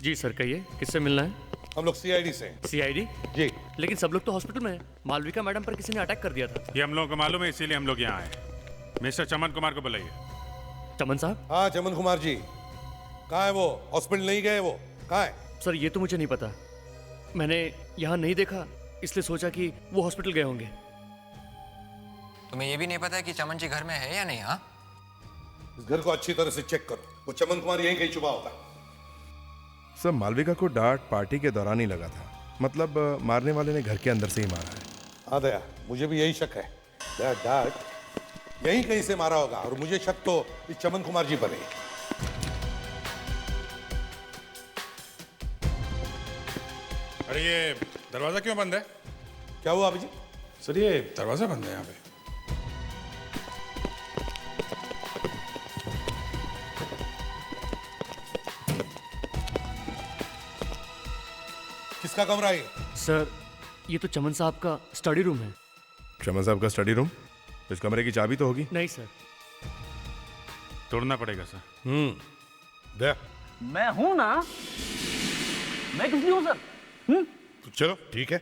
जी sir, कहिए किससे मिलना है? हम लोग सीआईडी से हैं। सीआईडी? जी। लेकिन सब लोग तो हॉस्पिटल में हैं। मालविका मैडम पर किसी ने अटैक कर दिया था। ये हम लोगों को मालूम है, इसीलिए हम लोग यहाँ आए। मिस्टर चमन कुमार को बुलाइए। चमन साहब? हाँ चमन कुमार जी, कहाँ है वो? हॉस्पिटल नहीं गए वो? कहाँ है? सर ये तो मुझे नहीं पता, मैंने यहाँ नहीं देखा, इसलिए सोचा कि वो हॉस्पिटल गए होंगे। तुम्हें ये भी नहीं पता है कि चमन जी घर में है या नहीं? हाँ, इस घर को अच्छी तरह से चेक करो, वो चमन कुमार यहीं कहीं छुपा होगा। सब मालविका को डांट पार्टी के दौरान ही लगा था, मतलब मारने वाले ने घर के अंदर से ही मारा है। हाँ दया, मुझे भी यही शक है। दया डार्ट यहीं कहीं से मारा होगा, और मुझे शक तो इस चमन कुमार जी पर है। अरे ये दरवाजा क्यों बंद है? क्या हुआ अभिजी? सर ये दरवाजा बंद है यहाँ पे। किसका कमरा है? सर ये तो चमन साहब का स्टडी रूम है। चमन साहब का स्टडी रूम? इस कमरे की चाबी तो होगी। नहीं सर। तोड़ना पड़ेगा सर। दया, मैं हूं ना, मैं किस लिए हूं सर? चलो ठीक है।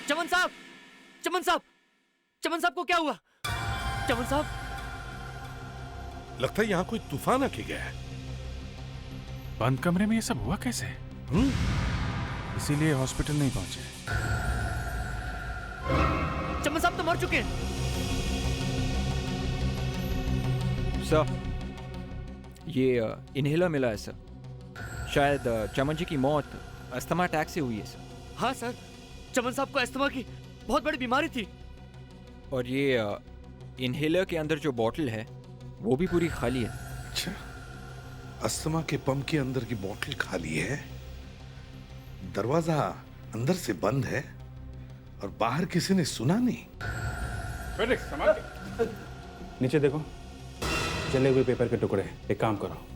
चमन साहब, चमन साहब, चमन साहब को क्या हुआ? चमन साहब? लगता है यहाँ कोई तूफान आके गया है। बंद कमरे में ये सब हुआ कैसे? इसीलिए हॉस्पिटल नहीं पहुंचे। चमन साहब तो मर चुके हैं। सर ये इनहेलर मिला है सर, शायद चमन जी की मौत अस्थमा अटैक से हुई है सर। हाँ सर, चमन साहब को अस्थमा की बहुत बड़ी बीमारी थी। और ये इनहेलर के अंदर जो बॉटल है वो भी पूरी खाली है। अच्छा, अस्थमा के पंप के अंदर की बोतल खाली है, दरवाजा अंदर से बंद है, और बाहर किसी ने सुना नहीं। नीचे देखो, जले हुए पेपर के टुकड़े। एक काम करो,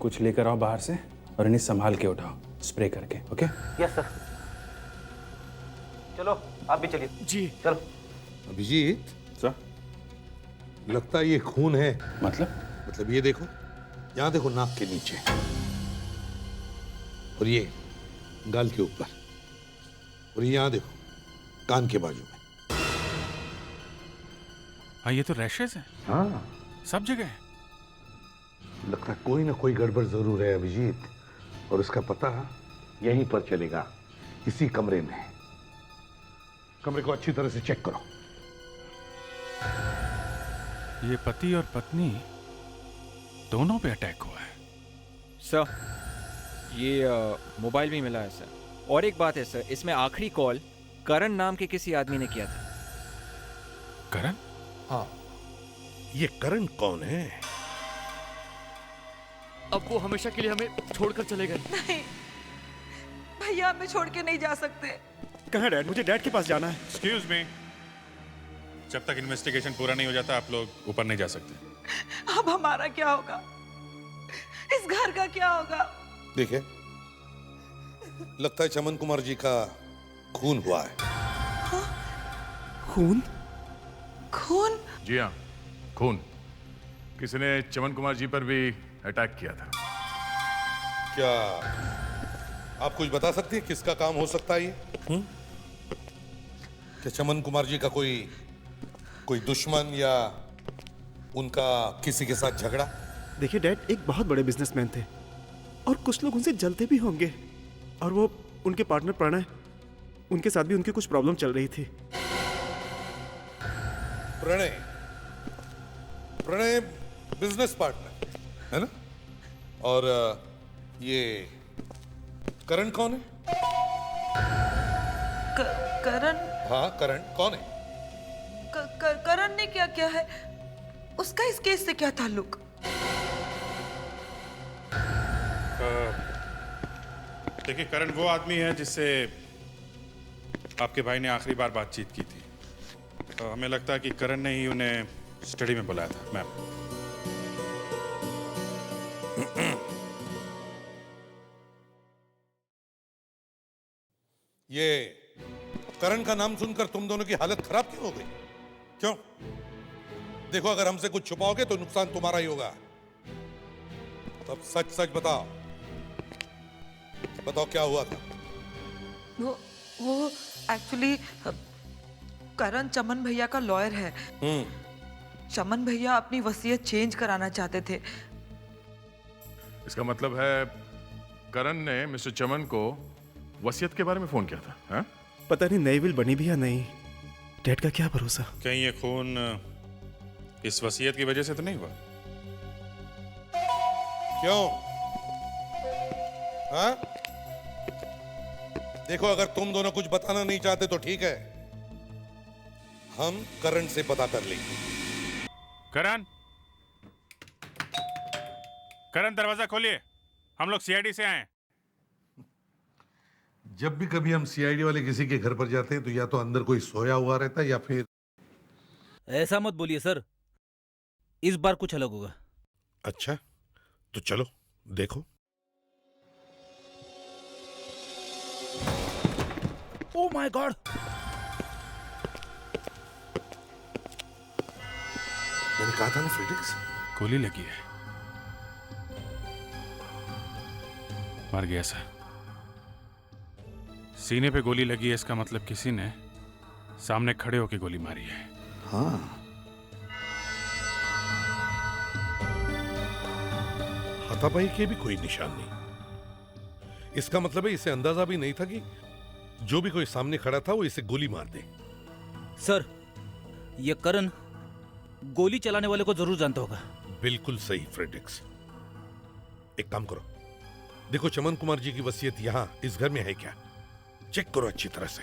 कुछ लेकर आओ बाहर से और इन्हें संभाल के उठाओ, स्प्रे करके। ओके? Yes sir. चलो आप भी चलिए। जी। चलो। अभिजीत सर? लगता है ये खून है। मतलब ये देखो, यहाँ देखो नाक के नीचे, और ये गाल के ऊपर, और यहाँ देखो कान के बाजू में। हाँ ये तो रैशेस है। हाँ, सब जगह है। लगता है कोई ना कोई गड़बड़ जरूर है अभिजीत, और उसका पता यहीं पर चलेगा, इसी कमरे में। कमरे को अच्छी तरह से चेक करो। ये पति और पत्नी दोनों पे अटैक हुआ है। सर ये मोबाइल भी मिला है सर। और एक बात है सर, इसमें आखिरी कॉल करण नाम के किसी आदमी ने किया था। करण? हाँ, ये करण कौन है? अब वो हमेशा के लिए हमें छोड़कर चले गए। नहीं भैया, हमें छोड़ के नहीं जा सकते। कहाँ डैड? मुझे डैड के पास जाना है। एक्सक्यूज मी, जब तक इन्वेस्टिगेशन पूरा नहीं हो जाता आप लोग ऊपर नहीं जा सकते। अब हमारा क्या होगा? इस घर का क्या होगा? देखिए, लगता है चमन कुमार जी का खून हुआ है। खून? खून? जी हाँ, खून। किसी ने चमन कुमार जी पर भी अटैक किया था। क्या आप कुछ बता सकती हैं किसका काम हो सकता है ये? क्या चमन कुमार जी का कोई दुश्मन या उनका किसी के साथ झगड़ा? देखिए डैड, एक बहुत बड़े बिजनेसमैन थे और कुछ लोग उनसे जलते भी होंगे, और वो उनके पार्टनर प्रणय, उनके साथ भी उनकी कुछ प्रॉब्लम चल रही थी। प्रणय बिजनेस पार्टनर है ना? और ये करण कौन है? करण? हाँ, करण कौन है? करण ने क्या किया है? उसका इस केस से क्या ताल्लुक? देखिए, करण वो आदमी है जिससे आपके भाई ने आखिरी बार बातचीत की थी। हमें लगता है कि करण ने ही उन्हें स्टडी में बुलाया था। मैम, ये करण का नाम सुनकर तुम दोनों की हालत खराब क्यों हो गई? क्यों? देखो, अगर हमसे कुछ छुपाओगे तो नुकसान तुम्हारा ही होगा। तब सच सच बताओ, बताओ क्या हुआ था? वो एक्चुअली करण चमन भैया का लॉयर है। चमन भैया अपनी वसीयत चेंज कराना चाहते थे। इसका मतलब है करण ने मिस्टर चमन को वसीयत के बारे में फोन किया था, हाँ? पता नहीं नई विल बनी भी या नहीं। डैड का क्या भरोसा? कहीं ये खून इस वसीयत की वजह से तो नहीं हुआ? क्यों? हाँ? देखो, अगर तुम दोनों कुछ बताना नहीं चाहते तो ठीक है, हम करण से पता कर लेंगे। करण, करण दरवाजा खोलिए, हम लोग सीआईडी से आए हैं। जब भी कभी हम सीआईडी वाले किसी के घर पर जाते हैं तो या तो अंदर कोई सोया हुआ रहता है या फिर... ऐसा मत बोलिए सर, इस बार कुछ अलग होगा। अच्छा, तो चलो देखो। Oh my God! मैंने कहा था ना फ्रेडिक्स, गोली लगी है। मर गया सर। सीने पे गोली लगी है, इसका मतलब किसी ने सामने खड़े होकर गोली मारी है। हाँ, हाथापाई के भी कोई निशान नहीं। इसका मतलब है इसे अंदाजा भी नहीं था कि जो भी कोई सामने खड़ा था वो इसे गोली मार दे। सर, ये करण गोली चलाने वाले को जरूर जानता होगा। बिल्कुल सही फ्रेडिक्स। एक काम करो, देखो चमन कुमार जी की वसीयत यहां इस घर में है क्या? चेक करो अच्छी तरह से।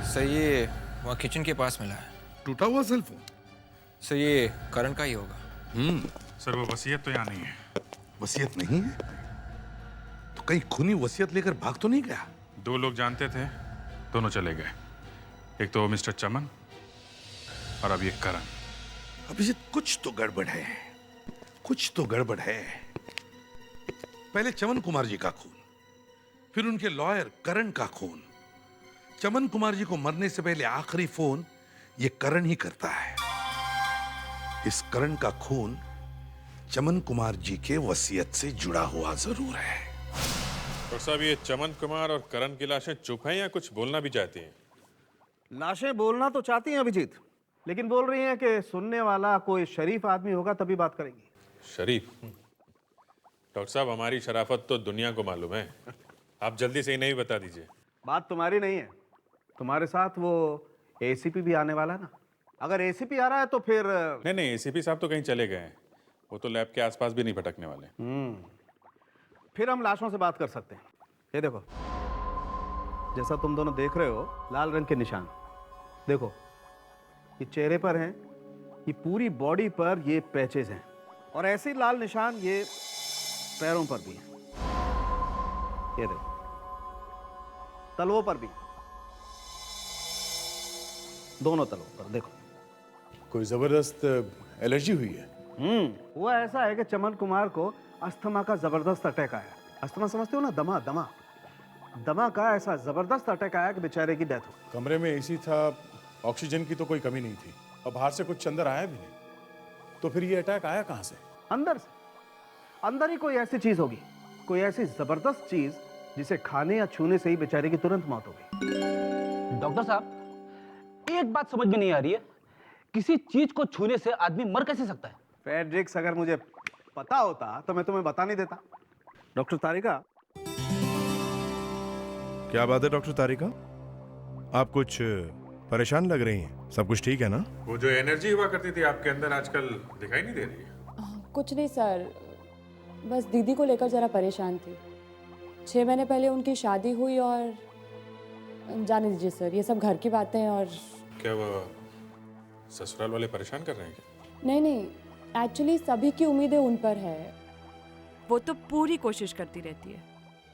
सर ये वहाँ किचन के पास मिला है। टूटा हुआ सेल फोन? सर ये करण का ही होगा। सर वो वसीयत तो यहाँ नहीं है। वसीयत नहीं है? तो कहीं खूनी वसीयत लेकर भाग तो नहीं गया? दो लोग जानते थे, दोनों चले गए। एक तो मिस्टर चमन और अब ये करण। अभिजीत, कुछ तो गड़बड़ है, कुछ तो गड़बड़ है। पहले चमन कुमार जी का खून, फिर उनके लॉयर करण का खून। चमन कुमार जी को मरने से पहले आखिरी फोन ये करण ही करता है। इस करण का खून चमन कुमार जी के वसीयत से जुड़ा हुआ जरूर है। तो साहब, ये चमन कुमार और करण की लाशें चुप हैं या कुछ बोलना भी चाहती हैं? लाशें बोलना तो चाहती हैं अभिजीत, लेकिन बोल रही हैं कि सुनने वाला कोई शरीफ आदमी होगा तभी बात करेंगी। शरीफ? डॉक्टर साहब, हमारी शराफत तो दुनिया को मालूम है। आप जल्दी से ही नहीं बता दीजिए। बात तुम्हारी नहीं है, तुम्हारे साथ वो एसीपी भी आने वाला है ना। अगर एसीपी आ रहा है तो फिर... नहीं, एसीपी साहब तो कहीं चले गए हैं, वो तो लैब के आसपास भी नहीं भटकने वाले। फिर हम लाशों से बात कर सकते हैं। ये देखो, जैसा तुम दोनों देख रहे हो, लाल रंग के निशान देखो, ये चेहरे पर हैं, ये पूरी बॉडी पर ये पैचेस हैं, और ऐसे ही लाल निशान ये पैरों पर भी हैं। ये देखो, तलवों पर भी, दोनों तलवों पर देखो। कोई जबरदस्त एलर्जी हुई है? वो ऐसा है कि चमन कुमार को अस्थमा का जबरदस्त अटैक आया। अस्थमा समझते हो ना? दमा दमा दमा का ऐसा जबरदस्त अटैक आया कि बेचारे की डेथ हो गई। कमरे में एसी था, ऑक्सीजन की तो कोई कमी नहीं थी, और बाहर से कुछ अंदर आया भी नहीं, तो फिर ये अटैक आया कहां से? अंदर से। अंदर ही कोई ऐसी चीज होगी, कोई ऐसी जबरदस्त चीज जिसे खाने या छूने से ही बेचारे की तुरंत मौत हो गई। डॉक्टर साहब, एक बात समझ में नहीं आ रही है, किसी चीज को छूने से आदमी मर कैसे सकता है? फ्रेडरिक्स, अगर मुझे पता होता तो मैं तुम्हें बता नहीं देता। डॉक्टर तारिका। क्या बात है डॉक्टर तारिका, आप कुछ परेशान लग रही हैं। सब कुछ ठीक है ना? वो जो एनर्जी हुआ करती थी आपके अंदर आजकल दिखाई नहीं दे रही है। कुछ नहीं सर, बस दीदी को लेकर जरा परेशान थी। 6 महीने पहले उनकी शादी हुई और जाने दीजिए सर, ये सब घर की बातें। और क्या वो ससुराल वाले परेशान कर रहे हैं क्या? नहीं, एक्चुअली सभी की उम्मीदें उन पर है। वो तो पूरी कोशिश करती रहती है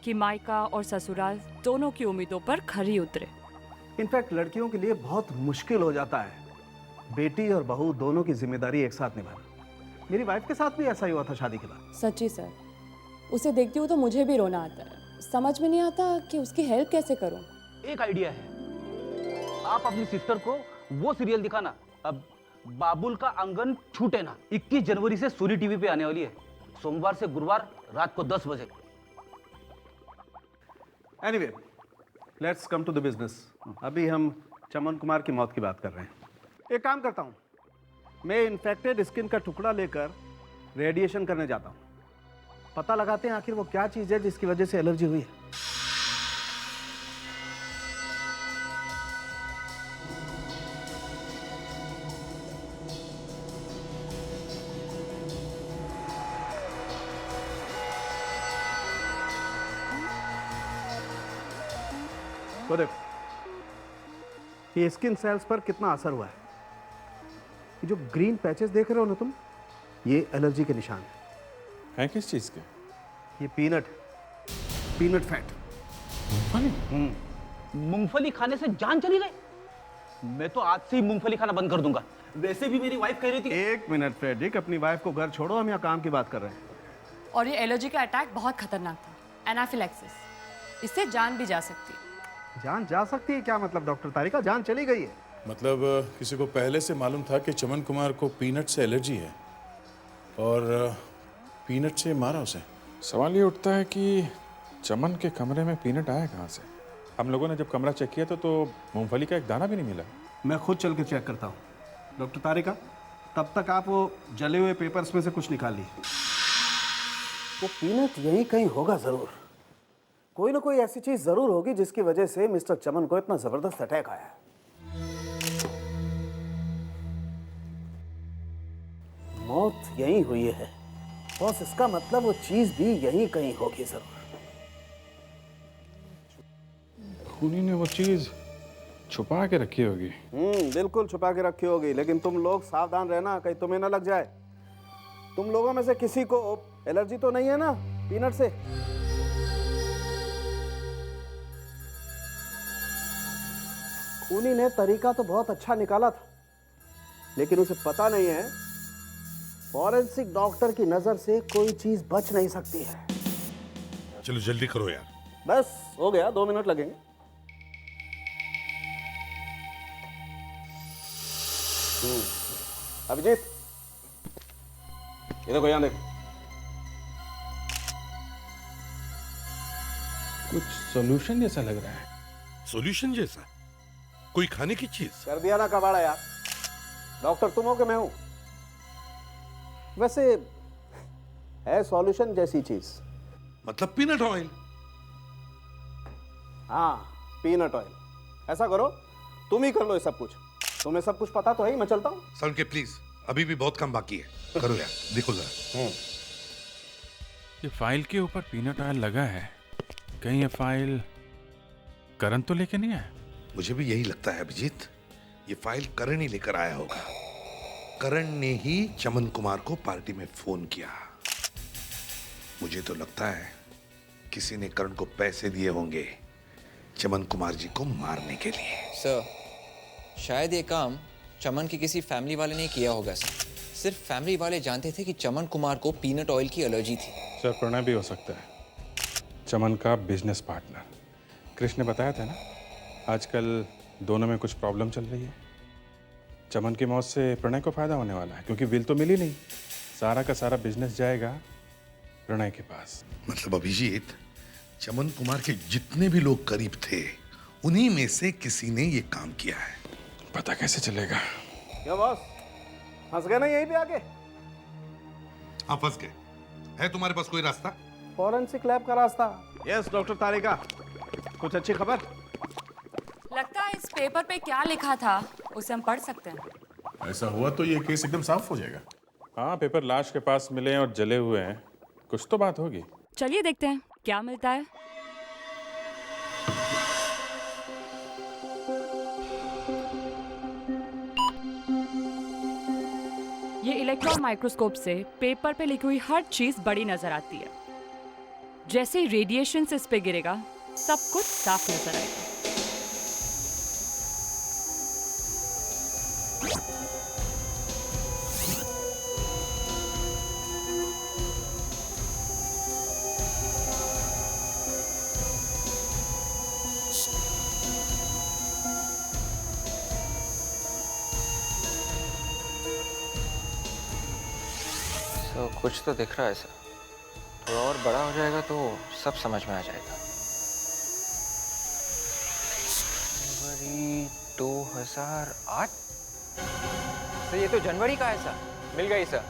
कि मायका और ससुराल दोनों की उम्मीदों पर खरी उतरे। इनफैक्ट लड़कियों के लिए बहुत मुश्किल हो जाता है बेटी और बहू दोनों की जिम्मेदारी एक साथ निभाना। मेरी वाइफ के साथ भी ऐसा ही हुआ था शादी के बाद। सच्ची सर, उसे देखती हूँ तो मुझे भी रोना आता है। समझ में नहीं आता कि उसकी हेल्प कैसे करूँ। एक आइडिया है, आप अपनी सिस्टर को वो सीरियल दिखाना, अब बाबुल का आंगन छूटे ना। 21 जनवरी से सूरी टीवी पे आने वाली है, सोमवार से गुरुवार रात को 10 बजे। Anyway, let's come to the business. अभी हम चमन कुमार की मौत की बात कर रहे हैं। एक काम करता हूँ, मैं इन्फेक्टेड स्किन का टुकड़ा लेकर रेडिएशन करने जाता हूँ। पता लगाते हैं आखिर वो क्या चीज़ है जिसकी वजह से एलर्जी हुई है। तो देखो, ये स्किन सेल्स पर कितना असर हुआ है। ये जो ग्रीन पैचेस देख रहे हो ना तुम, ये एलर्जी के निशान हैं किस चीज़ के? ये पीनट फैट। मूंगफली खाने से जान चली गई? मैं तो आज से ही मूंगफली खाना बंद कर दूंगा। वैसे भी मेरी वाइफ कह रही थी। एक मिनट फ्रेडरिक, अपनी वाइफ को घर छोड़ो, हम यहाँ काम की बात कर रहे हैं। और ये एलर्जी का अटैक बहुत खतरनाक था, एनाफिलैक्सिस। इससे जान भी जा सकती है। जान जा सकती है क्या मतलब डॉक्टर तारिका? जान चली गई है। मतलब किसी को पहले से मालूम था कि चमन कुमार को पीनट से एलर्जी है और पीनट से मारा उसे। सवाल ये उठता है कि चमन के कमरे में पीनट आया कहाँ से? हम लोगों ने जब कमरा चेक किया तो मूंगफली का एक दाना भी नहीं मिला। मैं खुद चल के चेक करता हूँ। डॉक्टर तारिका, तब तक आप वो जले हुए पेपर्स में से कुछ निकाल लीजिए। वो पीनट यहीं कहीं होगा जरूर। कोई ना कोई ऐसी चीज जरूर होगी जिसकी वजह से मिस्टर चमन को इतना जबरदस्त अटैक आया है। मौत यहीं हुई है बॉस, इसका मतलब वो चीज भी यहीं कहीं होगी जरूर। खूनी ने वो चीज छुपा के रखी होगी। बिल्कुल छुपा के रखी होगी, लेकिन तुम लोग सावधान रहना, कहीं तुम्हें ना लग जाए। तुम लोगों में से किसी को एलर्जी तो नहीं है ना पीनट से? खूनी ने तरीका तो बहुत अच्छा निकाला था, लेकिन उसे पता नहीं है फॉरेंसिक डॉक्टर की नजर से कोई चीज बच नहीं सकती है। चलो जल्दी करो यार। बस हो गया, 2 मिनट लगेंगे। अभिजीत, ये देखो, यहाँ देखो। कुछ सॉल्यूशन जैसा लग रहा है। सॉल्यूशन जैसा? कोई खाने की चीज? कर दिया ना कबाड़ा यार। डॉक्टर तुम हो कि मैं हूं? वैसे है सॉल्यूशन जैसी चीज। मतलब पीनट ऑयल? हाँ, पीनट ऑयल। ऐसा करो, तुम ही कर लो ये सब कुछ। तुम्हें सब कुछ पता तो है ही। मैं चलता हूँ। सर के प्लीज, अभी भी बहुत काम बाकी है। करो यार, देखो जरा। ये फाइल के ऊपर पीनट ऑयल लगा है, कहीं ये फाइल करण तो लेके नहीं आया? मुझे भी यही लगता है अभिजीत, ये फाइल करण ही लेकर आया होगा। करण ने ही चमन कुमार को पार्टी में फोन किया। मुझे तो लगता है किसी ने करण को पैसे दिए होंगे चमन कुमार जी को मारने के लिए। सर, शायद ये काम चमन की किसी फैमिली वाले ने किया होगा सर। सिर्फ फैमिली वाले जानते थे कि चमन कुमार को पीनट ऑयल की एलर्जी थी। सर, प्रणय भी हो सकता है, चमन का बिजनेस पार्टनर। कृष्ण ने बताया था ना, आजकल दोनों में कुछ प्रॉब्लम चल रही है। चमन की मौत से प्रणय को फायदा होने वाला है, क्योंकि विल तो मिली नहीं। सारा का सारा बिजनेस जाएगा प्रणय के पास। मतलब अभिजीत, चमन कुमार के जितने भी लोग करीब थे, उन्हीं में से किसी ने ये काम किया है। पता कैसे चलेगा? क्या बॉस, फंस गए ना यहीं पे आके? हाँ, फंस गए। है तुम्हारे पास कोई रास्ता? फॉरेंसिक लैब का रास्ता। यस डॉक्टर तारिका, कुछ अच्छी खबर? लगता है इस पेपर पे क्या लिखा था उसे हम पढ़ सकते हैं। ऐसा हुआ तो ये केस एकदम साफ हो जाएगा। हाँ, पेपर लाश के पास मिले और जले हुए हैं, कुछ तो बात होगी। चलिए देखते हैं क्या मिलता है। ये इलेक्ट्रॉन माइक्रोस्कोप से पेपर पे लिखी हुई हर चीज बड़ी नजर आती है। जैसे ही रेडिएशन इस पे गिरेगा सब कुछ साफ नजर आएगा। तो कुछ तो दिख रहा है सर। थोड़ा और बड़ा हो जाएगा तो सब समझ में आ जाएगा। जनवरी 2008। सर ये तो जनवरी का है सर। मिल गई सर।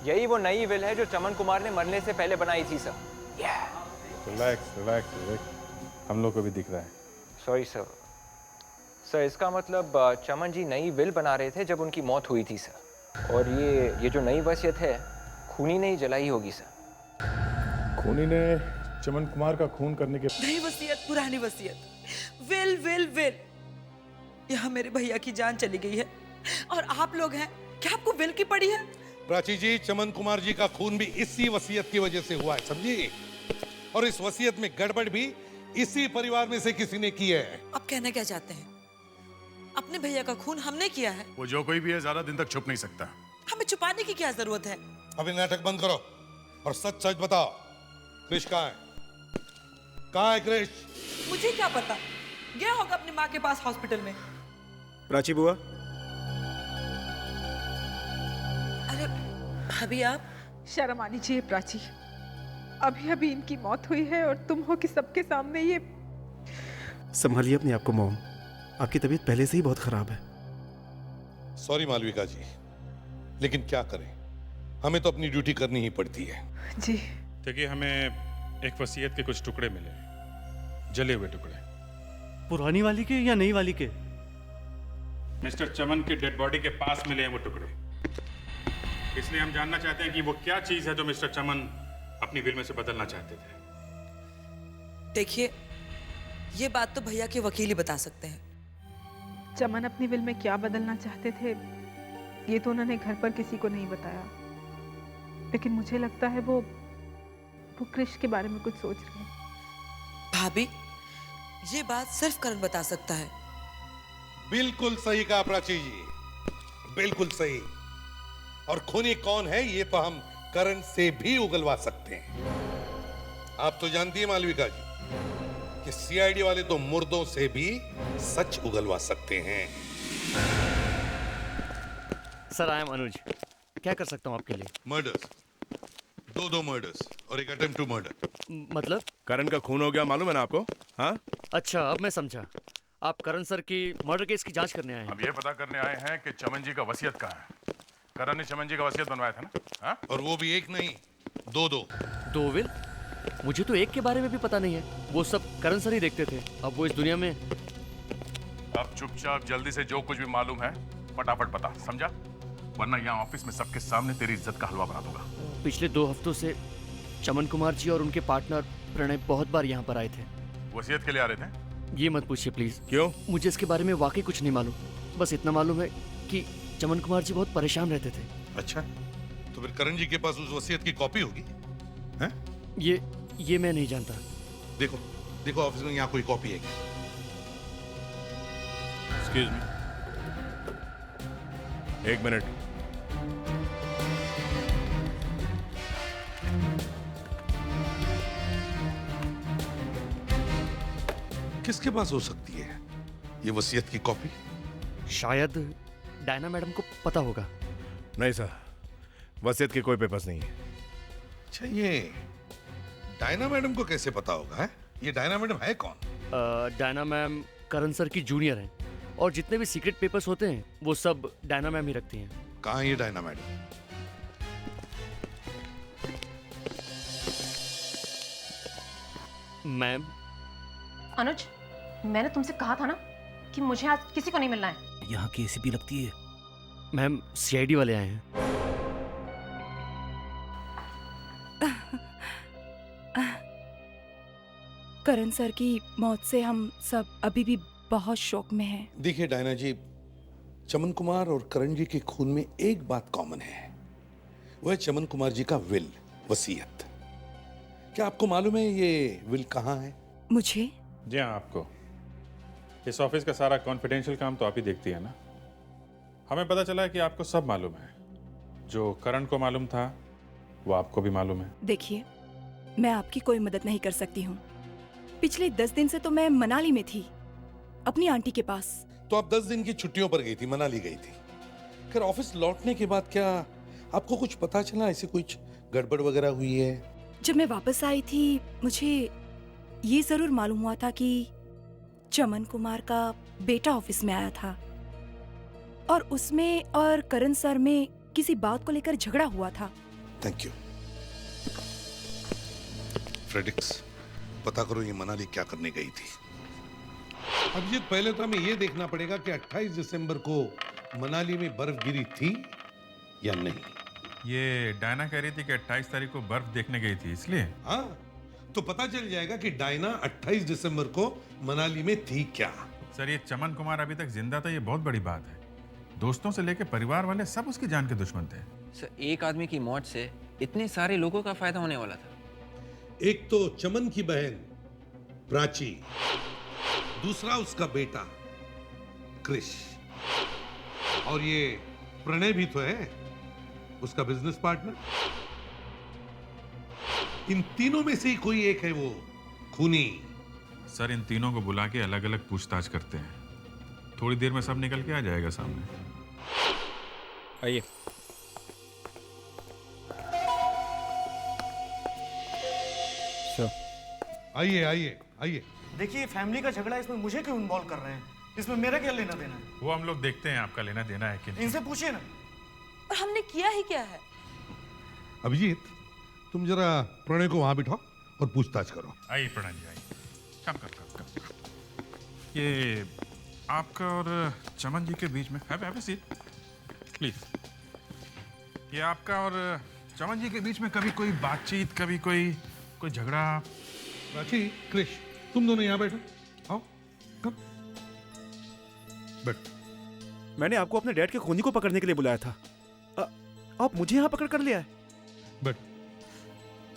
यही वो नई विल है जो चमन कुमार ने मरने से पहले बनाई थी सर। रिलैक्स रिलैक्स रिलैक्स, हम लोग को भी दिख रहा है। Sorry sir. सर इसका मतलब चमन जी नई विल बना रहे थे जब उनकी मौत हुई थी सर। और ये जो नई वसीयत है खूनी ने ही जलाई होगी सर। खूनी ने चमन कुमार का खून करने के नई वसीयत, पुरानी वसीयत, विल विल विल। यहाँ मेरे भैया की जान चली गई है और आप लोग हैं, क्या आपको विल की पड़ी है? प्राची जी, चमन कुमार जी का खून भी इसी वसीयत की वजह से हुआ है, समझी? और इस वसीयत में गड़बड़ भी इसी परिवार में से किसी ने की है। आप कहना क्या चाहते हैं? अपने भैया का खून हमने किया है? वो जो कोई भी है ज्यादा दिन तक छुप नहीं सकता। हमें छुपाने की क्या जरूरत है? अभी नाटक बंद करो और सच सच बताओ, क्रिश कहाँ है? कहाँ है क्रिश? मुझे क्या पता, गया होगा अपनी माँ के पास हॉस्पिटल में। प्राची बुआ, अरे भाभी आप? शर्म आनी चाहिए प्राची। अभी अभी इनकी मौत हुई है और तुम हो कि सबके सामने ये। संभालिए अपने आप को मॉम, आपकी तबीयत पहले से ही बहुत खराब है। सॉरी मालविका जी, लेकिन क्या करें, हमें तो अपनी ड्यूटी करनी ही पड़ती है। जी देखिए, हमें एक वसीयत के कुछ टुकड़े मिले, जले हुए टुकड़े। पुरानी वाली के या नई वाली के? मिस्टर चमन के डेड बॉडी के पास मिले हैं वो टुकड़े। इसलिए हम जानना चाहते हैं कि वो क्या चीज है जो मिस्टर चमन अपनी विल में से बदलना चाहते थे। देखिए, ये बात तो भैया के वकील ही बता सकते हैं। चमन अपनी विल में क्या बदलना चाहते थे ये तो उन्होंने घर पर किसी को नहीं बताया, लेकिन मुझे लगता है वो क्रिश के बारे में कुछ सोच रहे हैं। भाभी, ये बात सिर्फ करण बता सकता है। बिल्कुल सही कहा प्राची जी, बिल्कुल सही। और खूनी कौन है ये तो हम करण से भी उगलवा सकते हैं। आप तो जानती है मालविका जी कि सीआईडी वाले तो मुर्दों से भी सच उगलवा सकते हैं। सर, आई एम अनुज। क्या कर सकता हूँ आपके लिए? मर्डर्स, दो मर्डर्स और एक अटेम्प्ट टू मर्डर। मतलब? करण का खून हो गया, मालूम है ना आपको? हाँ, अच्छा, अब मैं समझा। आप करण सर की मर्डर केस की जांच करने आए हैं। हम ये पता करने आए हैं कि चमन जी का वसीयत कहाँ है। करण ने चमन जी का वसीयत बनवाया था ना? हाँ? और वो भी एक नहीं, दो विल? मुझे तो एक के बारे में भी पता नहीं है। वो सब करण सर ही देखते थे। अब वो इस दुनिया में। अब चुपचाप जल्दी से जो कुछ भी मालूम है फटाफट बता, समझा? वरना यहाँ ऑफिस में सबके सामने तेरी इज्जत का हलवा बना दूंगा। पिछले 2 हफ्तों से चमन कुमार जी और उनके पार्टनर प्रणय बहुत बार यहाँ पर आए थे। वसीयत के लिए आ रहे थे? ये मत पूछिए प्लीज। क्यों? मुझे इसके बारे में वाकई कुछ नहीं मालूम। बस इतना मालूम है कि चमन कुमार जी बहुत परेशान रहते थे। अच्छा, तो फिर करण जी के पास उस वसीयत की कॉपी होगी? हैं? ये मैं नहीं जानता। देखो ऑफिस में यहाँ कोई कॉपी है क्या? Excuse me, 1 minute. किसके पास हो सकती है ये वसीयत की कॉपी? शायद डायना मैडम को पता होगा। नहीं सर, वसीयत के कोई पेपर्स नहीं है। अच्छा, ये डायना मैडम को कैसे पता होगा? है? ये डायना मैडम है कौन? डायना मैम करण सर की जूनियर हैं और जितने भी सीक्रेट पेपर्स होते हैं वो सब डायना मैम ही रखती हैं। कहाँ है ये डायना मैडम? मैम। अनुज, मैंने तुमसे कहा था ना कि मुझे आज किसी को नहीं मिलना है। यहाँ की एसीपी लगती है। मैम, सीआईडी वाले आए हैं। करण सर की मौत से हम सब अभी भी बहुत शौक में हैं। देखिए डायना जी, चमन कुमार और करण जी के खून में एक बात कॉमन है, वह चमन कुमार जी का विल, वसीयत। क्या आपको मालूम है ये विल कहाँ है? मुझे? जी हाँ, आपको। इस ऑफिस का सारा कॉन्फिडेंशियल काम तो आप ही देखती है ना। हमें पता चला है कि आपको सब मालूम है। जो करण को मालूम था वो आपको भी मालूम है। देखिए, मैं आपकी कोई मदद नहीं कर सकती हूँ। पिछले 10 दिन से तो मैं मनाली में थी, अपनी आंटी के पास। तो आप 10 दिन की छुट्टियों पर गई थी, मनाली गई थी। फिर ऑफिस लौटने के बाद क्या आपको कुछ पता चला, ऐसे कुछ गड़बड़ वगैरह हुई है? जब मैं वापस आई थी मुझे ये जरूर मालूम हुआ था कि चमन कुमार का बेटा ऑफिस में आया था और उसमें और करण सर में किसी बात को लेकर झगड़ा हुआ था। Thank you. फ्रेडिक्स, पता करो ये मनाली क्या करने गई थी। अभिजीत, पहले तो हमें ये देखना पड़ेगा कि 28 दिसंबर को मनाली में बर्फ गिरी थी या नहीं। ये डायना कह रही थी कि 28 तारीख को बर्फ देखने गई थी, इसलिए। हाँ, तो पता चल जाएगा कि डायना 28 दिसंबर को मनाली में थी क्या। सर, ये चमन कुमार अभी तक जिंदा था, ये बहुत बड़ी बात है। दोस्तों से लेकर परिवार वाले सब उसकी जान के दुश्मन थे। सर, एक आदमी की मौत से इतने सारे लोगों का फायदा होने वाला था। एक तो चमन की बहन प्राची, दूसरा उसका बेटा क्रिश, और ये प्रणय भी तो है उसका बिजनेस पार्टनर। इन तीनों में से ही कोई एक है वो खूनी। सर, इन तीनों को बुला के अलग अलग पूछताछ करते हैं। थोड़ी देर में सब निकल के आ जाएगा सामने। आइए। आइए आइए आइए। देखिए, फैमिली का झगड़ा है, इसमें मुझे क्यों इन्वॉल्व कर रहे हैं? इसमें मेरा क्या लेना देना है? वो हम लोग देखते हैं आपका लेना देना है कि नहीं। इनसे पूछिए ना। और हमने किया ही क्या है? अभिजीत, तुम जरा प्रणय को वहां बिठाओ और पूछताछ करो। आइए प्रणय जी, आइए। कम। ये आपका और चमन जी के बीच में हैव अ सीट प्लीज। ये आपका और चमन जी के बीच में कभी कोई बातचीत, कभी कोई झगड़ा? प्राची, क्रिश, तुम दोनों यहाँ बैठो। आओ, कम बैठ। मैंने आपको अपने डैड के खूनी को पकड़ने के लिए बुलाया था। आप मुझे यहाँ पकड़ कर लिया है। बैठ।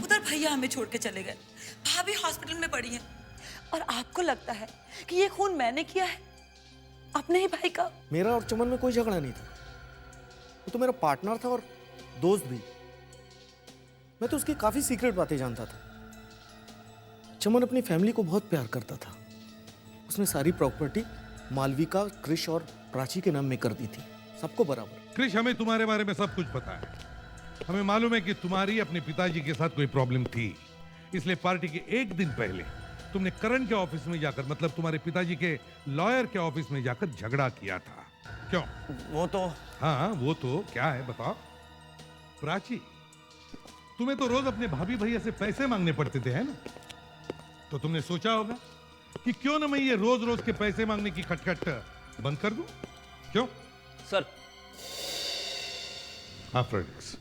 उधर भैया हमें छोड़ के चले गए, भाभी हॉस्पिटल में पड़ी है, और आपको लगता है कि ये खून मैंने किया है अपने ही भाई का? मेरा और चमन में कोई झगड़ा नहीं था। वो तो मेरा पार्टनर था और दोस्त भी। मैं तो उसकी काफी सीक्रेट बातें जानता था। चमन अपनी फैमिली को बहुत प्यार करता था। उसने सारी प्रॉपर्टी मालविका, क्रिश और प्राची के नाम में कर दी थी, सबको बराबर। क्रिश, हमें तुम्हारे बारे में सब कुछ पता है। हमें मालूम है कि तुम्हारी अपने पिताजी के साथ कोई प्रॉब्लम थी, इसलिए पार्टी के एक दिन पहले तुमने करण के ऑफिस में जाकर, मतलब तुम्हारे पिताजी के लॉयर के ऑफिस में जाकर झगड़ा किया था। क्यों? वो तो। हाँ, वो तो क्या है बताओ। प्राची, तुम्हें तो रोज अपने भाभी भैया से पैसे मांगने पड़ते थे, है ना? तो तुमने सोचा होगा कि क्यों ना मैं ये रोज रोज के पैसे मांगने की खटखट बंद कर दूं? क्यों? सर। हाँ फ्रेडिक्स।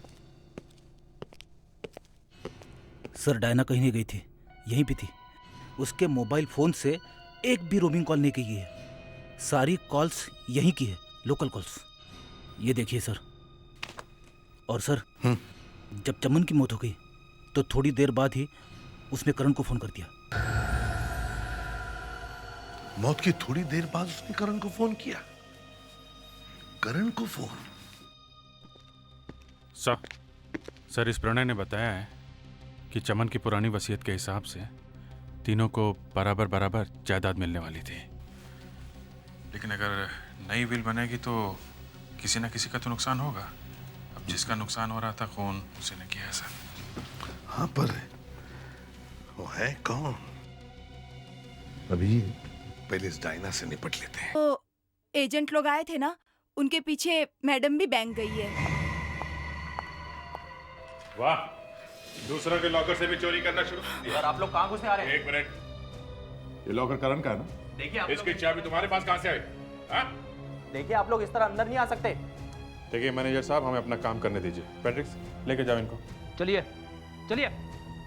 सर, डायना कहीं नहीं गई थी, यहीं पे थी। उसके मोबाइल फोन से एक भी रोमिंग कॉल नहीं की है। सारी कॉल्स यहीं की है, लोकल कॉल्स। ये देखिए सर। और सर, जब चमन की मौत हो गई तो थोड़ी देर बाद ही उसने करण को फोन कर दिया। मौत की थोड़ी देर बाद उसने करण को फोन किया? करण को फोन? सर, इस प्रणय ने बताया है कि चमन की पुरानी वसीयत के हिसाब से तीनों को बराबर बराबर जायदाद मिलने वाली थी। लेकिन अगर नई विल बनेगी तो किसी ना किसी का तो नुकसान होगा। अब जिसका नुकसान हो रहा था खून, उसी ने किया है सर। हाँ, पर वो है कौन? अभी पहले इस डायना से निपट लेते हैं। तो एजेंट लोग आए थे ना, उनके पीछे मैडम भी बैंक गई है। वाह, दूसरों के लॉकर से भी चोरी करना शुरू कर दिया। सर, आप लोग कहाँ घुसे आ रहे हैं? एक मिनट, ये लॉकर करण का है ना? देखिए आप इसकी चाबी तुम्हारे पास कहाँ से आई? हाँ? देखिए, आप लोग इस तरह अंदर नहीं आ सकते। देखिए मैनेजर साहब, हमें अपना काम करने दीजिए। पैट्रिक, लेके जाओ इनको। चलिए चलिए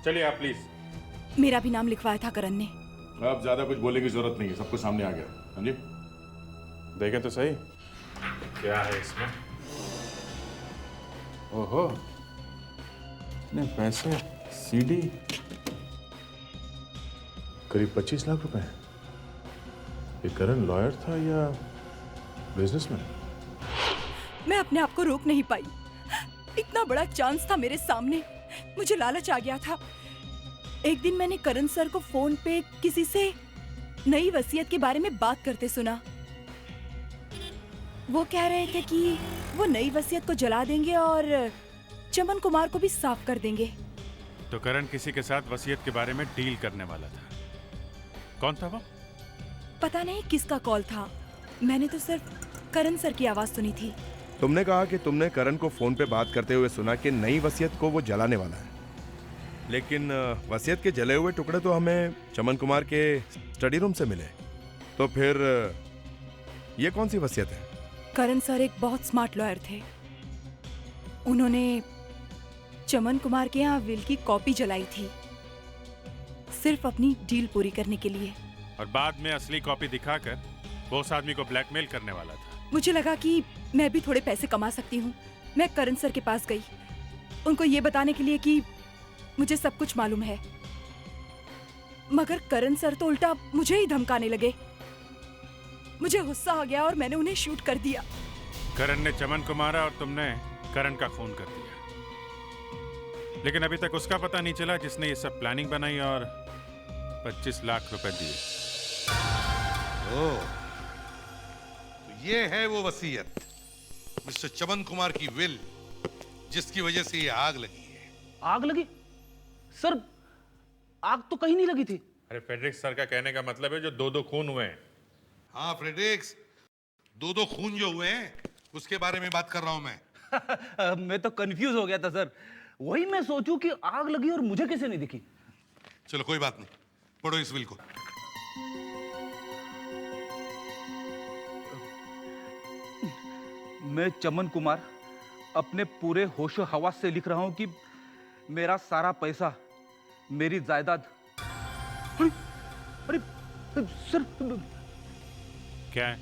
चलिए आप प्लीज। मेरा भी नाम लिखवाया था करण ने। अब ज्यादा कुछ बोलने की जरूरत नहीं है, सब कुछ सामने आ गया। हाँ जी, देखे तो सही क्या है इसमें। ओहो, इतने पैसे, सीडी, करीब 25 लाख रुपए। ये करण लॉयर था या बिजनेसमैन? मैं अपने आप को रोक नहीं पाई। इतना बड़ा चांस था मेरे सामने, मुझे लालच आ गया था। एक दिन मैंने करण सर को फोन पे किसी से नई वसीयत के बारे में बात करते सुना। वो कह रहे थे कि वो नई वसीयत को जला देंगे और चमन कुमार को भी साफ कर देंगे। तो करण किसी के साथ वसीयत के बारे में डील करने वाला था। कौन था वो? पता नहीं किसका कॉल था, मैंने तो सिर्फ करण सर की आवाज सुनी थी। तुमने कहा कि तुमने करण को फोन पे बात करते हुए सुना कि नई वसीयत को वो जलाने वाला है, लेकिन वसीयत के जले हुए टुकड़े तो हमें चमन कुमार के स्टडी रूम से मिले। तो फिर ये कौन सी वसीयत है? करण सर एक बहुत स्मार्ट लॉयर थे। उन्होंने चमन कुमार के यहाँ विल की कॉपी जलाई थी, सिर्फ अपनी डील पूरी करने के लिए। और बाद में असली कॉपी दिखाकर वो उस आदमी को ब्लैकमेल करने वाला था। मुझे लगा कि मैं भी थोड़े पैसे कमा सकती हूँ। मैं करण सर के पास गई, उनको ये बताने के लिए कि मुझे सब कुछ मालूम है। मगर करण सर तो उल्टा मुझे ही धमकाने लगे। मुझे गुस्सा आ गया और मैंने उन्हें शूट कर दिया। करण ने चमन को मारा और तुमने करण का खून कर दिया। लेकिन अभी तक उसका पता नहीं चला जिसने ये सब प्लानिंग बनाई और 25 लाख रुपए दिए। ओह, तो ये है वो वसीयत, मिस्टर चमन कुमार की विल, जिसकी वजह से ये आग लगी है। आग लगी? सर, आग तो कहीं नहीं लगी थी। अरे फ्रेडरिक्स सर का कहने का मतलब है जो 2-2 खून हुए हैं। हाँ फ्रेडरिक्स, 2-2 खून जो हुए हैं उसके बारे में बात कर रहा हूं मैं। मैं तो कंफ्यूज हो गया था सर। वही मैं सोचूं कि आग लगी और मुझे कैसे नहीं दिखी। चलो कोई बात नहीं, पढ़ो इस विल को। मैं चमन कुमार अपने पूरे होशो हवास से लिख रहा हूं कि मेरा सारा पैसा, मेरी जायदाद। अरे सर, क्या है?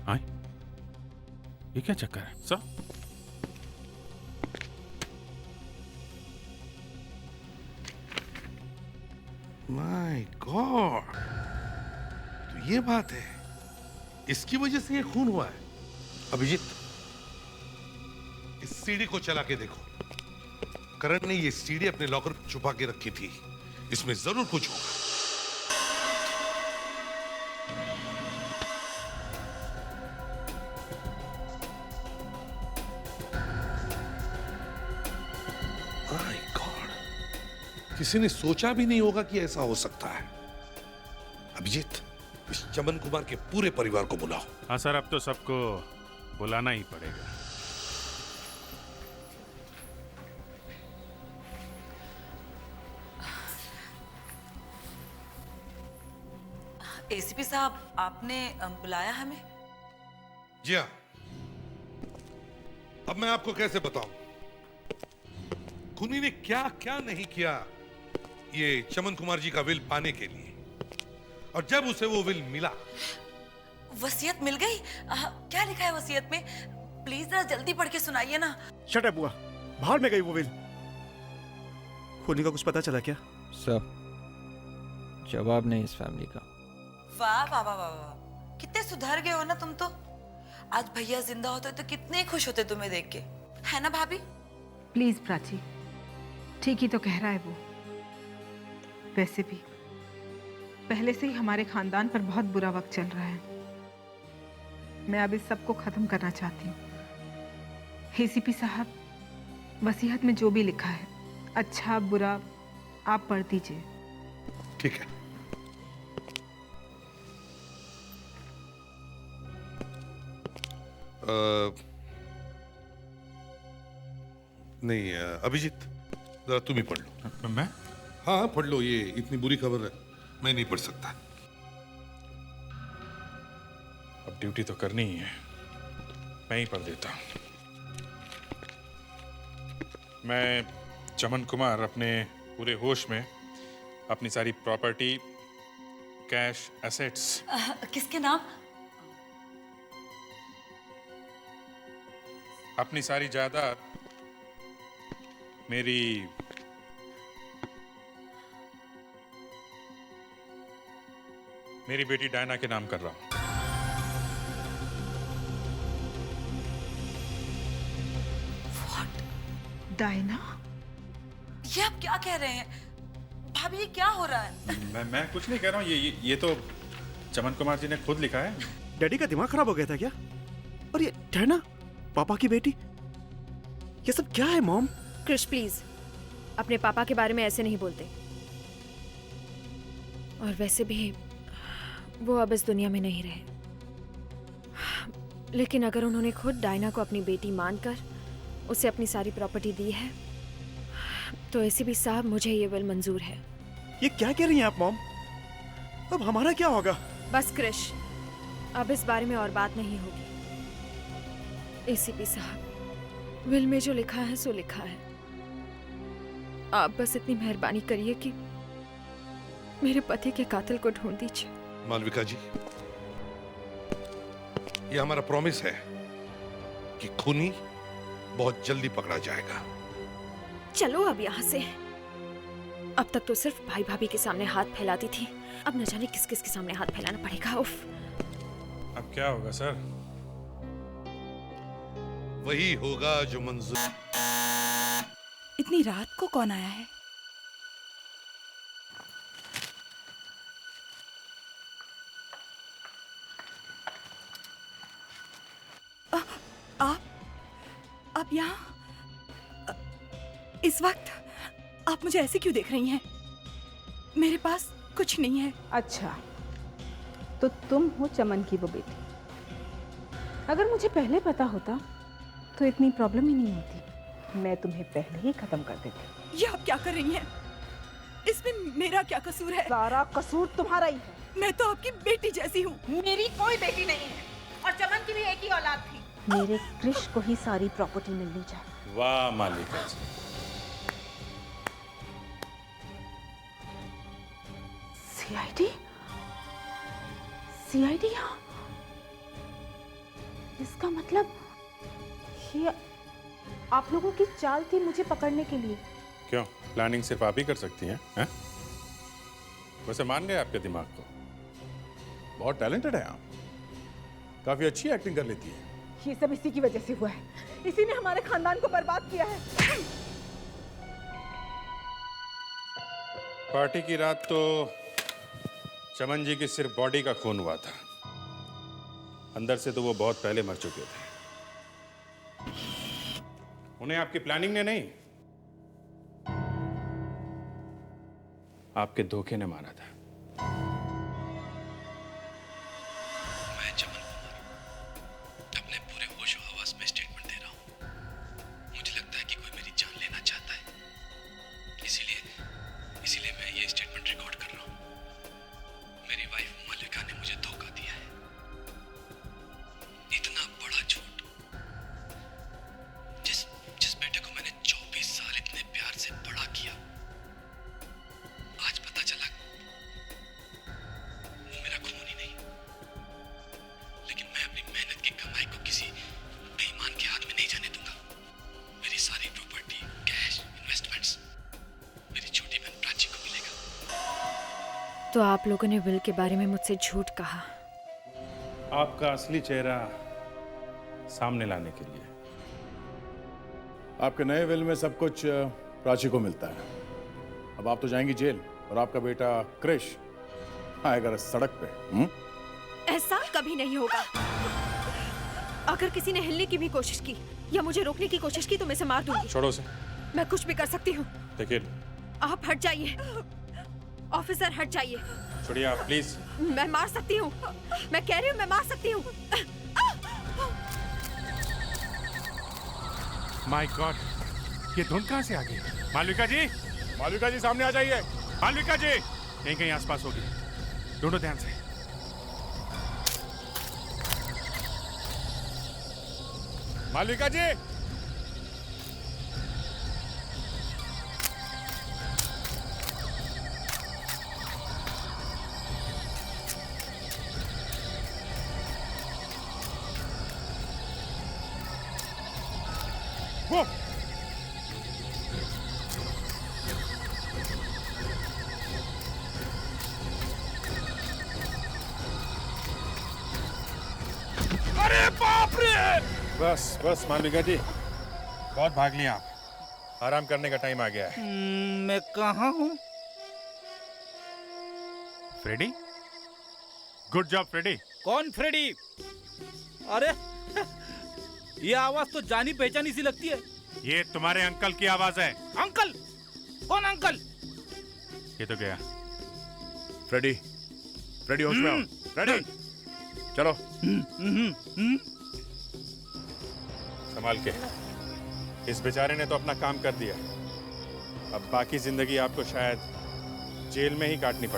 आए? ये क्या चक्कर है सर? माय गॉड, तो ये बात है, इसकी वजह से ये खून हुआ है। अभिजीत, इस सीडी को चला के देखो। करण ने ये सीडी अपने लॉकर में छुपा के रखी थी, इसमें जरूर कुछ होगा। माय गॉड, किसी ने सोचा भी नहीं होगा कि ऐसा हो सकता है। अभिजीत, इस चमन कुमार के पूरे परिवार को बुलाओ। हाँ सर, अब तो सबको बुलाना ही पड़ेगा। एसीपी साहब, आपने बुलाया हमें? जी हाँ। अब मैं आपको कैसे बताऊं खूनी ने क्या क्या नहीं किया ये चमन कुमार जी का विल पाने के लिए। और जब उसे वो विल मिला, वसीयत मिल गई? क्या लिखा है वसीयत में? प्लीज जरा जल्दी पढ़ के सुनाइए ना। शट अप बुआ, बाहर में गई वो विल। खूनी का कुछ पता चला क्या? सर, जवाब नहीं इस फैमिली का। वाह वाह वाह वाह, कितने सुधर गए हो ना तुम तो। आज भैया जिंदा होते तो कितने खुश होते तुम्हें देख के, है ना भाभी? प्लीज प्राची, ठीक ही तो कह रहा है वो। वैसे भी पहले से ही हमारे खानदान पर बहुत बुरा वक्त चल रहा है। मैं अब इस सब को खत्म करना चाहती हूँ। एसीपी साहब, वसीयत में जो भी लिखा है, अच्छा बुरा, आप पढ़ दीजिए। ठीक है। नहीं अभिजीत, जरा तुम ही पढ़ लो। मैं? हाँ पढ़ लो, ये इतनी बुरी खबर है, मैं नहीं पढ़ सकता। अब ड्यूटी तो करनी ही है, मैं ही पढ़ देता हूँ। मैं चमन कुमार अपने पूरे होश में अपनी सारी प्रॉपर्टी, कैश, एसेट्स। किसके नाम? अपनी सारी जायदाद मेरी मेरी बेटी डायना के नाम कर रहा हूं। डायना? ये आप क्या कह रहे हैं? भाभी ये क्या हो रहा है? मैं कुछ नहीं कह रहा हूँ, ये तो चमन कुमार जी ने खुद लिखा है। डैडी का दिमाग खराब हो गया था क्या? और ये डायना, पापा की बेटी, ये सब क्या है मॉम? क्रिश प्लीज, अपने पापा के बारे में ऐसे नहीं बोलते। और वैसे भी वो अब इस दुनिया में नहीं रहे, लेकिन अगर उन्होंने खुद डायना को अपनी बेटी मानकर उसे अपनी सारी प्रॉपर्टी दी है तो एसीपी साहब मुझे ये विल मंजूर है। ये क्या कह रही हैं आप मॉम? अब हमारा क्या होगा? बस क्रिश, अब इस बारे में और बात नहीं होगी। एसीपी साहब, विल में जो लिखा है सो लिखा है। आप बस इतनी मेहरबानी करिए कि मेरे पति के कातिल को ढूंढ दीजिए। मालविका जी, ये हमारा प्रॉमिस है कि खूनी बहुत जल्दी पकड़ा जाएगा। चलो अब यहाँ से। अब तक तो सिर्फ भाई भाभी के सामने हाथ फैलाती थी, अब न जाने किस किस के सामने हाथ फैलाना पड़ेगा। उफ। अब क्या होगा सर? वही होगा जो मंजूर। इतनी रात को कौन आया है? आप यहाँ इस वक्त? आप मुझे ऐसे क्यों देख रही हैं? मेरे पास कुछ नहीं है। अच्छा, तो तुम हो चमन की वो बेटी। अगर मुझे पहले पता होता तो इतनी प्रॉब्लम ही नहीं होती, मैं तुम्हें पहले ही खत्म कर देती। ये आप क्या कर रही हैं? इसमें मेरा क्या कसूर है? सारा कसूर तुम्हारा ही है। मैं तो आपकी बेटी जैसी हूँ। मेरी कोई बेटी नहीं है, और चमन की भी एक ही औलाद थी। मेरे क्रिश को ही सारी प्रॉपर्टी मिलनी चाहिए। वाह मालिका जी। सीआईडी? सीआईडी यहाँ? इसका मतलब ये आप लोगों की चाल थी मुझे पकड़ने के लिए। क्यों, प्लानिंग सिर्फ आप ही कर सकती हैं? हैं? वैसे मान गए आपके दिमाग को। बहुत टैलेंटेड है आप, काफी अच्छी एक्टिंग कर लेती है। ये सब इसी की वजह से हुआ है, इसी ने हमारे खानदान को बर्बाद किया है। पार्टी की रात तो चमन जी की सिर्फ बॉडी का खून हुआ था, अंदर से तो वो बहुत पहले मर चुके थे। उन्हें आपकी प्लानिंग ने नहीं, आपके धोखे ने मारा था। मैं चमन कुमार अपने पूरे होश हवास में स्टेटमेंट दे रहा हूँ। मुझे लगता है कि कोई मेरी जान लेना चाहता है, इसीलिए मैं ये स्टेटमेंट रिकॉर्ड कर रहा हूँ। मेरी वाइफ मालिका ने मुझे धोखा दिया है। इतना बड़ा झूठ, जिस बेटे को मैंने 24 साल इतने प्यार से बड़ा किया, आज पता चला वो मेरा खून ही नहीं। लेकिन मैं अपनी मेहनत की कमाई को किसी बेईमान के हाथ में नहीं जाने दूंगा। मेरी सारी प्रॉपर्टी, कैश, इन्वेस्टमेंट्स मेरी छोटी बहन प्राची को मिलेगा। तो आप लोगों ने विल के बारे में मुझसे झूठ कहा। आपका असली चेहरा सामने लाने के लिए। आपके नए विल में सब कुछ प्राची को मिलता है। अब आप तो जाएंगी जेल और आपका बेटा क्रिश आएगा सड़क पे। ऐसा कभी नहीं होगा। अगर किसी ने हिलने की भी कोशिश की या मुझे रोकने की कोशिश की तो मैं इसे मार दूंगी। छोड़ो से। मैं कुछ भी कर सकती हूँ। लेकिन आप हट जाइए। ऑफिसर हट जाइए। छोड़िए आप प्लीज। मैं मार सकती हूँ, मैं कह रही हूँ मैं मार सकती हूँ। माय गॉड, ये धुन कहाँ से आ गई? मालविका जी, मालविका जी सामने आ जाइए। मालविका जी कहीं कहीं आसपास होगी, ढूंढो ध्यान से। मालविका जी, वो बस बस मालविका जी, बहुत भाग लिया आप। आराम करने का टाइम आ गया है। मैं कहाँ हूँ? Freddy, good job Freddy. कौन फ्रेडी? अरे ये आवाज तो जानी पहचानी सी लगती है। ये तुम्हारे अंकल की आवाज है। अंकल? कौन अंकल? ये तो गया। फ्रेडी, फ्रेडी होश में आओ। फ्रेडी, चलो। संभाल के। इस बेचारे ने तो अपना काम कर दिया, अब बाकी जिंदगी आपको शायद जेल में ही काटनी पड़े।